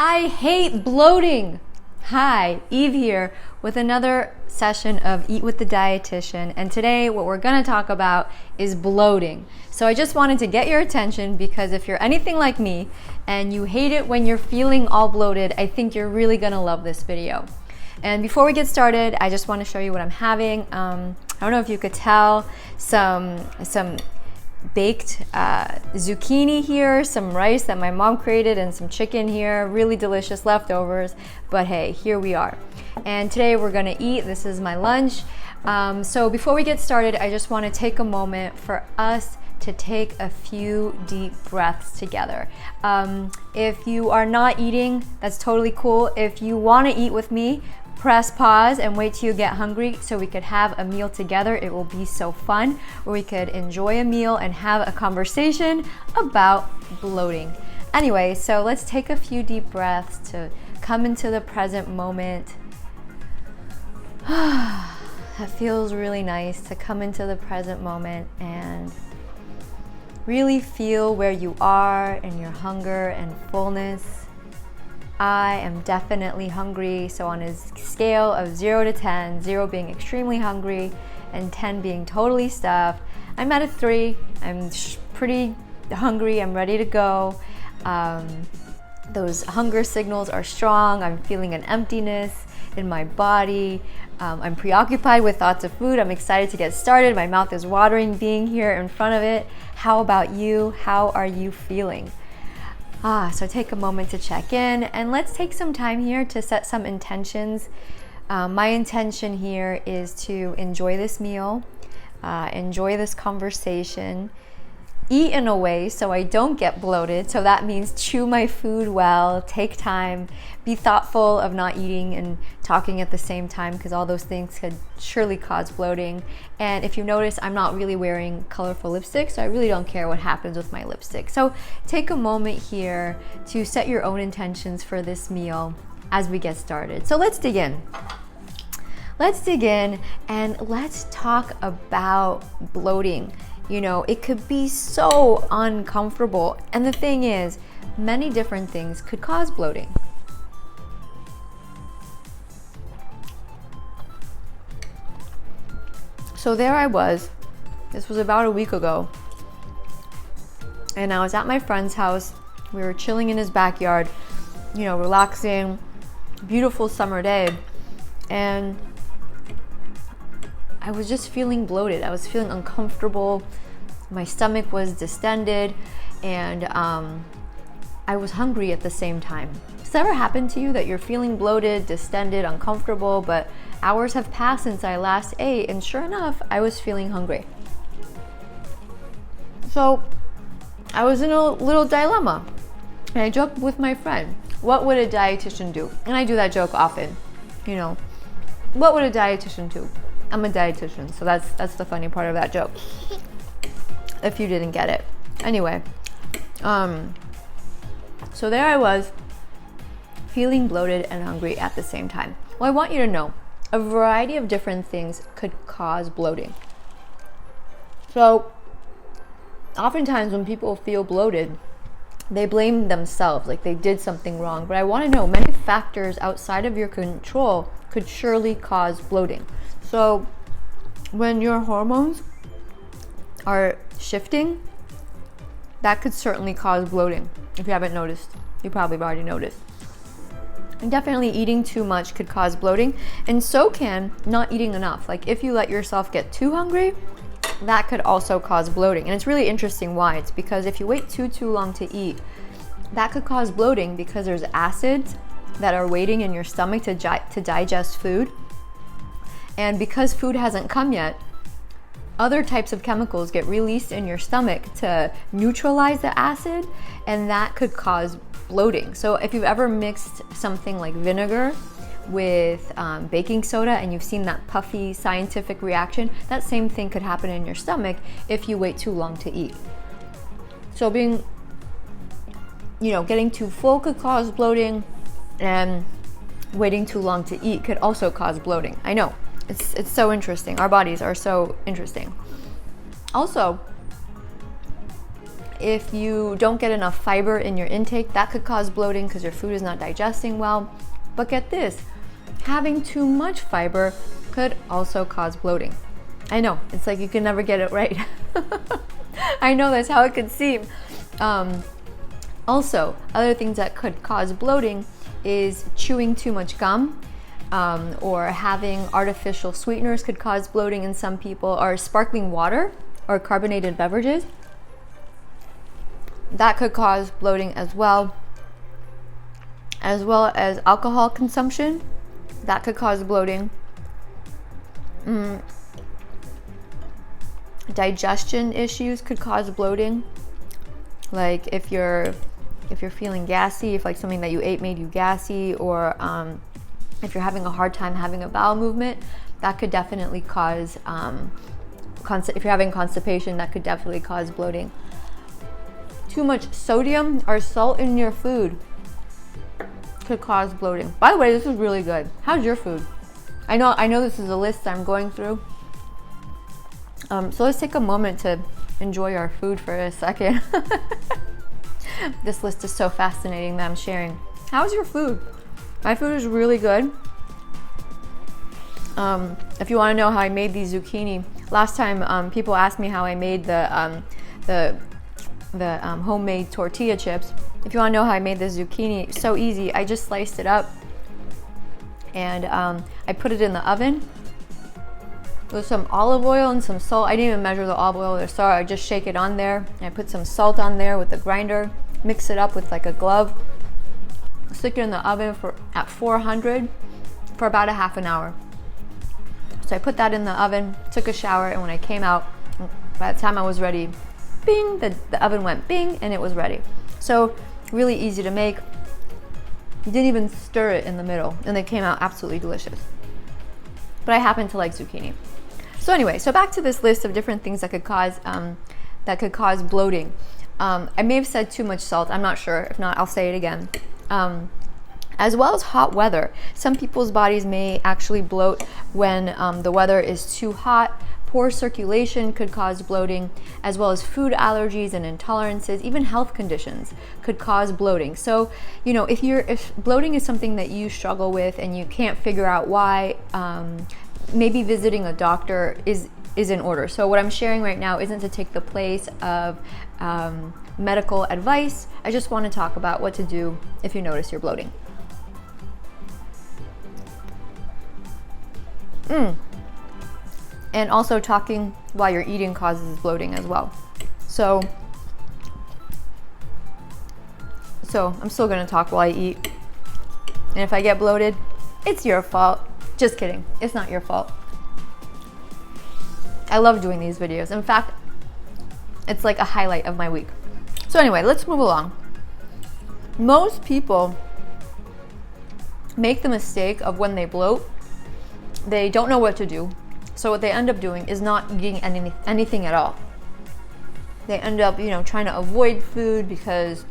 I hate bloating. Hi, Eve here with another session of Eat with the Dietitian, and today what we're going to talk about is bloating. So I just wanted to get your attention because if you're anything like me and you hate it when you're feeling all bloated, I think you're really going to love this video. And before we get started, I just want to show you what I'm having. I don't know if you could tell, some baked zucchini here, some rice that my mom created, and some chicken here, really delicious leftovers. But hey, here we are. And today we're gonna eat. This is my lunch. So before we get started, I just want to take a moment for us to take a few deep breaths together. If you are not eating, that's totally cool. If you want to eat with me, press pause and wait till you get hungry so we could have a meal together. It will be so fun, where we could enjoy a meal and have a conversation about bloating. Anyway, so let's take a few deep breaths to come into the present moment. That feels really nice to come into the present moment and really feel where you are in your hunger and fullness. I am definitely hungry, so on a scale of 0 to 10, 0 being extremely hungry and 10 being totally stuffed, I'm at a 3. I'm pretty hungry, I'm ready to go. Those hunger signals are strong. I'm feeling an emptiness in my body. I'm preoccupied with thoughts of food. I'm excited to get started. My mouth is watering being here in front of it. How about you? How are you feeling? So take a moment to check in, and let's take some time here to set some intentions. My intention here is to enjoy this meal, enjoy this conversation, eat in a way so I don't get bloated. So that means chew my food well, take time, be thoughtful of not eating and talking at the same time, because all those things could surely cause bloating. And if you notice, I'm not really wearing colorful lipstick, so I really don't care what happens with my lipstick. So take a moment here to set your own intentions for this meal as we get started. So let's dig in. Let's dig in and let's talk about bloating. You know, it could be so uncomfortable. And the thing is, many different things could cause bloating. So there I was. This was about a week ago. And I was at my friend's house. We were chilling in his backyard, you know, relaxing. Beautiful summer day. And I was just feeling bloated. I was feeling uncomfortable. My stomach was distended, and I was hungry at the same time. Has that ever happened to you that you're feeling bloated, distended, uncomfortable, but hours have passed since I last ate, and sure enough, I was feeling hungry. So I was in a little dilemma, and I joked with my friend, what would a dietitian do? And I do that joke often, you know, what would a dietitian do? I'm a dietitian, so that's the funny part of that joke, if you didn't get it. Anyway, so there I was, feeling bloated and hungry at the same time. Well, I want you to know, a variety of different things could cause bloating. So, oftentimes when people feel bloated, they blame themselves, like they did something wrong. But I want to know, many factors outside of your control could surely cause bloating. So when your hormones are shifting, that could certainly cause bloating. If you haven't noticed, you probably have already noticed. And definitely eating too much could cause bloating, and so can not eating enough. Like if you let yourself get too hungry, that could also cause bloating. And it's really interesting why. It's because if you wait too long to eat, that could cause bloating because there's acids that are waiting in your stomach to digest food. And because food hasn't come yet, other types of chemicals get released in your stomach to neutralize the acid, and that could cause bloating. So if you've ever mixed something like vinegar with baking soda and you've seen that puffy scientific reaction, that same thing could happen in your stomach if you wait too long to eat. So being, you know, getting too full could cause bloating, and waiting too long to eat could also cause bloating. I know. It's so interesting. Our bodies are so interesting. Also, If you don't get enough fiber in your intake, that could cause bloating because your food is not digesting well. But get this, having too much fiber could also cause bloating. I know, it's like you can never get it right. I know that's how it could seem. Also, other things that could cause bloating is chewing too much gum, or having artificial sweeteners could cause bloating in some people, or sparkling water or carbonated beverages. That could cause bloating as well as alcohol consumption. That could cause bloating. Digestion issues could cause bloating. Like if you're feeling gassy, if like something that you ate made you gassy, or if you're having a hard time having a bowel movement, that could definitely cause, if you're having constipation, that could definitely cause bloating. Too much sodium or salt in your food could cause bloating. By the way, this is really good. How's your food? I know this is a list I'm going through. So let's take a moment to enjoy our food for a second. This list is so fascinating that I'm sharing. How's your food? My food is really good. If you want to know how I made these zucchini, last time people asked me how I made the homemade tortilla chips. If you want to know how I made the zucchini, it's so easy. I just sliced it up and I put it in the oven with some olive oil and some salt. I didn't even measure the olive oil or salt. I just shake it on there. And I put some salt on there with the grinder, mix it up with like a glove, stick it in the oven at 400 for about a half an hour. So I put that in the oven, took a shower, and when I came out, by the time I was ready, bing, the oven went bing, and it was ready. So really easy to make. You didn't even stir it in the middle, and they came out absolutely delicious. But I happen to like zucchini. So anyway, so back to this list of different things that could cause bloating. I may have said too much salt. I'm not sure. If not, I'll say it again. As well as hot weather. Some people's bodies may actually bloat when the weather is too hot. Poor circulation could cause bloating, as well as food allergies and intolerances. Even health conditions could cause bloating. So, you know, if bloating is something that you struggle with and you can't figure out why, maybe visiting a doctor is in order. So what I'm sharing right now isn't to take the place of medical advice. I just want to talk about what to do if you notice you're bloating. And also talking while you're eating causes bloating as well. So I'm still gonna talk while I eat. And if I get bloated, it's your fault. Just kidding, it's not your fault. I love doing these videos. In fact, it's like a highlight of my week. So anyway, let's move along. Most people make the mistake of when they bloat, they don't know what to do. So what they end up doing is not eating anything at all. They end up, trying to avoid food because,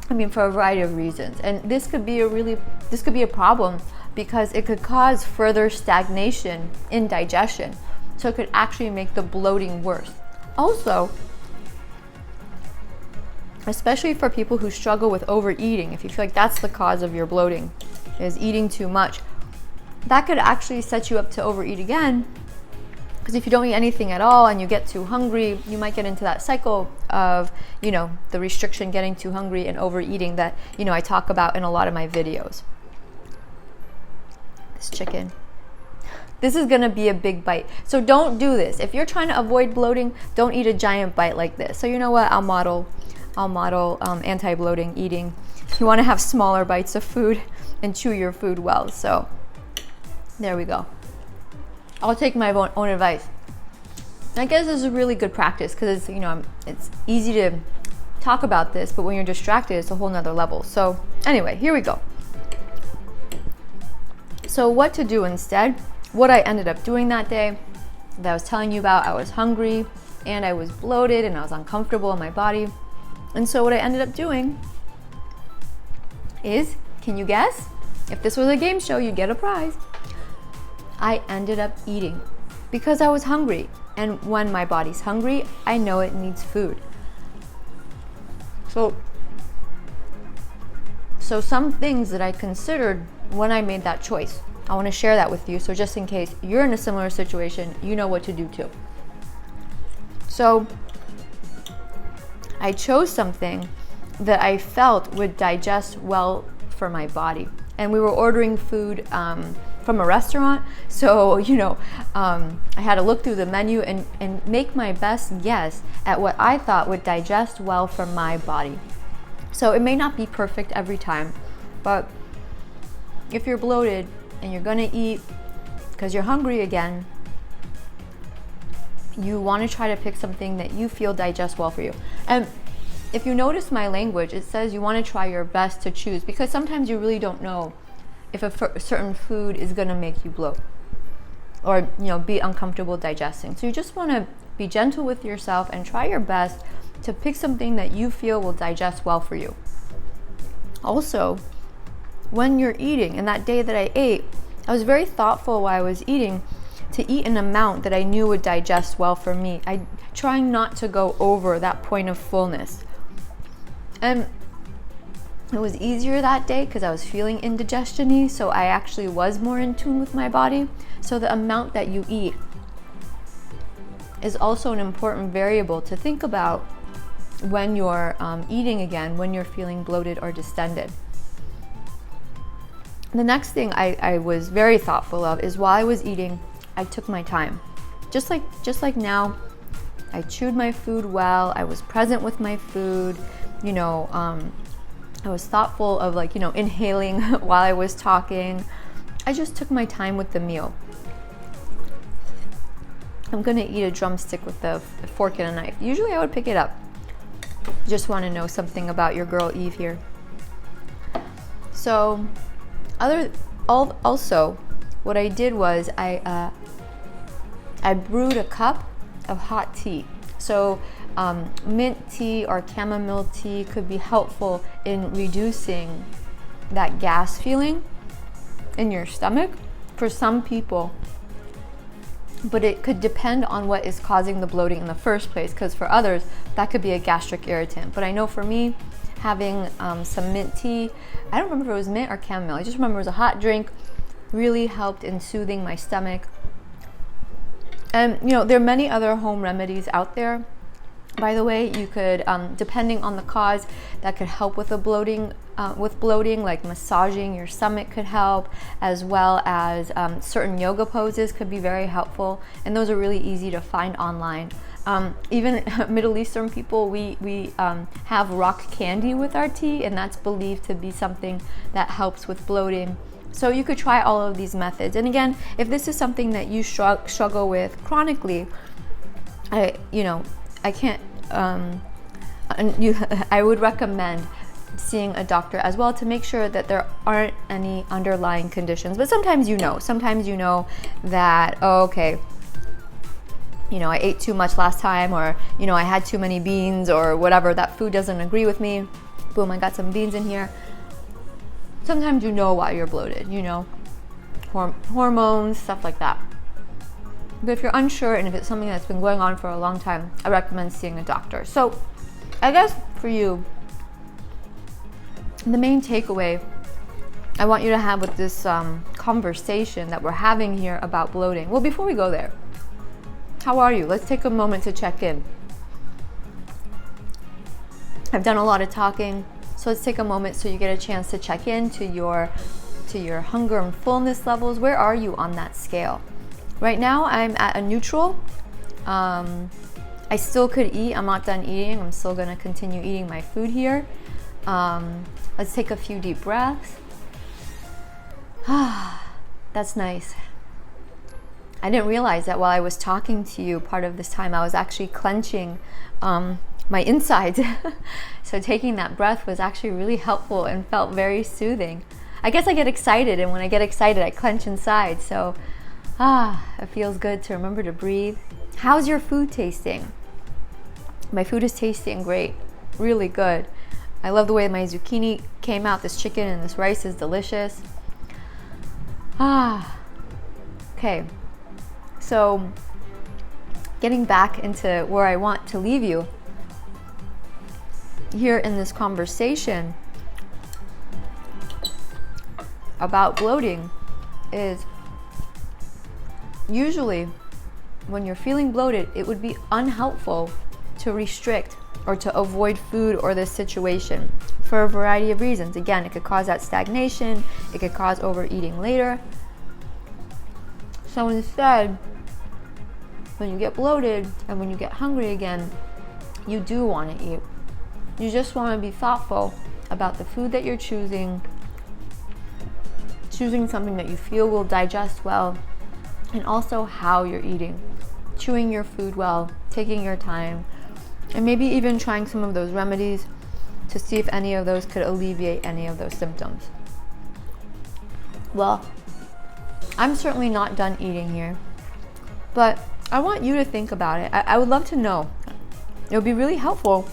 for a variety of reasons. And this could be a problem because it could cause further stagnation in digestion. So it could actually make the bloating worse. Also, especially for people who struggle with overeating, if you feel like that's the cause of your bloating, is eating too much, that could actually set you up to overeat again. Because if you don't eat anything at all and you get too hungry, you might get into that cycle of, the restriction, getting too hungry and overeating that, I talk about in a lot of my videos. This chicken. This is gonna be a big bite. So don't do this. If you're trying to avoid bloating, don't eat a giant bite like this. So you know what? I'll model anti-bloating eating. You wanna have smaller bites of food and chew your food well. So there we go. I'll take my own advice. I guess this is a really good practice because it's easy to talk about this, but when you're distracted, it's a whole nother level. So anyway, here we go. So what to do instead? What I ended up doing that day that I was telling you about, I was hungry and I was bloated and I was uncomfortable in my body. And so what I ended up doing is, can you guess? If this was a game show, you'd get a prize. I ended up eating because I was hungry. And when my body's hungry, I know it needs food. So some things that I considered when I made that choice, I want to share that with you. So just in case you're in a similar situation, you know what to do too. So I chose something that I felt would digest well for my body. And we were ordering food from a restaurant. So, I had to look through the menu and make my best guess at what I thought would digest well for my body. So it may not be perfect every time, but if you're bloated and you're gonna eat because you're hungry again, you want to try to pick something that you feel digests well for you. And if you notice my language, it says you want to try your best to choose, because sometimes you really don't know if a certain food is going to make you bloat or be uncomfortable digesting. So you just want to be gentle with yourself and try your best to pick something that you feel will digest well for you. Also, when you're eating, and that day that I ate, I was very thoughtful while I was eating to eat an amount that I knew would digest well for me. I trying not to go over that point of fullness. And it was easier that day because I was feeling indigestion-y, so I actually was more in tune with my body. So the amount that you eat is also an important variable to think about when you're eating again, when you're feeling bloated or distended. The next thing I was very thoughtful of is while I was eating, I took my time. Just like now, I chewed my food well, I was present with my food, I was thoughtful of inhaling while I was talking. I just took my time with the meal. I'm gonna eat a drumstick with a fork and a knife. Usually I would pick it up. Just want to know something about your girl Eve here. So, also, what I did was I brewed a cup of hot tea. So mint tea or chamomile tea could be helpful in reducing that gas feeling in your stomach for some people. But it could depend on what is causing the bloating in the first place, because for others, that could be a gastric irritant. But I know for me, having some mint tea, I don't remember if it was mint or chamomile, I just remember it was a hot drink, really helped in soothing my stomach. And there are many other home remedies out there. By the way, you could, depending on the cause, that could help with bloating, like massaging your stomach could help, as well as certain yoga poses could be very helpful, and those are really easy to find online. Even Middle Eastern people, we have rock candy with our tea, and that's believed to be something that helps with bloating. So you could try all of these methods. And again, if this is something that you struggle with chronically, I would recommend seeing a doctor as well to make sure that there aren't any underlying conditions. But sometimes you know that, oh, okay, I ate too much last time, or I had too many beans, or whatever, that food doesn't agree with me. Boom, I got some beans in here. Sometimes why you're bloated, hormones, stuff like that. But if you're unsure, and if it's something that's been going on for a long time, I recommend seeing a doctor. So I guess for you, the main takeaway I want you to have with this conversation that we're having here about bloating. Well, before we go there, how are you? Let's take a moment to check in. I've done a lot of talking, so let's take a moment so you get a chance to check in to your hunger and fullness levels. Where are you on that scale? Right now, I'm at a neutral. I still could eat. I'm not done eating. I'm still going to continue eating my food here. Let's take a few deep breaths. That's nice. I didn't realize that while I was talking to you, part of this time I was actually clenching my insides. So taking that breath was actually really helpful and felt very soothing. I guess I get excited, and when I get excited, I clench inside. So it feels good to remember to breathe. How's your food tasting? My food is tasting great, really good. I love the way my zucchini came out. This chicken and this rice is delicious. Okay. So getting back into where I want to leave you, here in this conversation about bloating is usually when you're feeling bloated, it would be unhelpful to restrict or to avoid food or this situation for a variety of reasons. Again, it could cause that stagnation, it could cause overeating later. So instead, when you get bloated and when you get hungry again, you do want to eat. You just want to be thoughtful about the food that you're choosing something that you feel will digest well, and also how you're eating. Chewing your food well, taking your time, and maybe even trying some of those remedies to see if any of those could alleviate any of those symptoms. Well, I'm certainly not done eating here, but I want you to think about it. I would love to know. It would be really helpful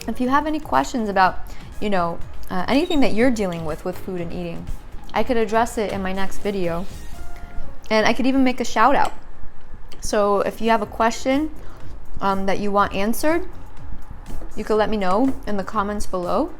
if you have any questions about, anything that you're dealing with food and eating. I could address it in my next video, and I could even make a shout out. So if you have a question that you want answered, you could let me know in the comments below.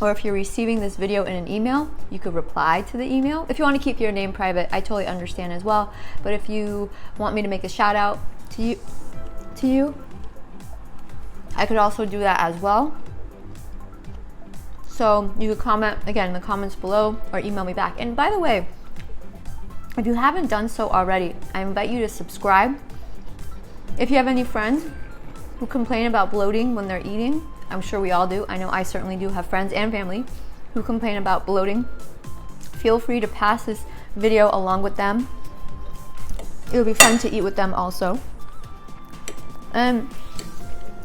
Or if you're receiving this video in an email, you could reply to the email. If you want to keep your name private, I totally understand as well. But if you want me to make a shout out to you, I could also do that as well. So you could comment again in the comments below or email me back. And by the way, if you haven't done so already, I invite you to subscribe. If you have any friends who complain about bloating when they're eating, I'm sure we all do. I know I certainly do have friends and family who complain about bloating. Feel free to pass this video along with them. It'll be fun to eat with them also. And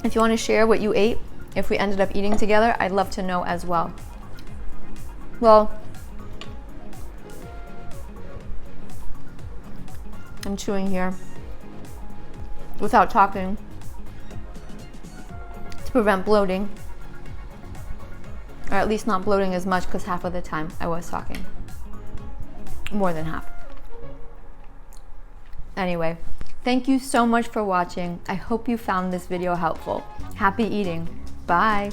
if you want to share what you ate, if we ended up eating together, I'd love to know as well. Well, I'm chewing here without talking to prevent bloating, or at least not bloating as much, because half of the time I was talking, more than half. Anyway, thank you so much for watching. I hope you found this video helpful. Happy eating. Bye.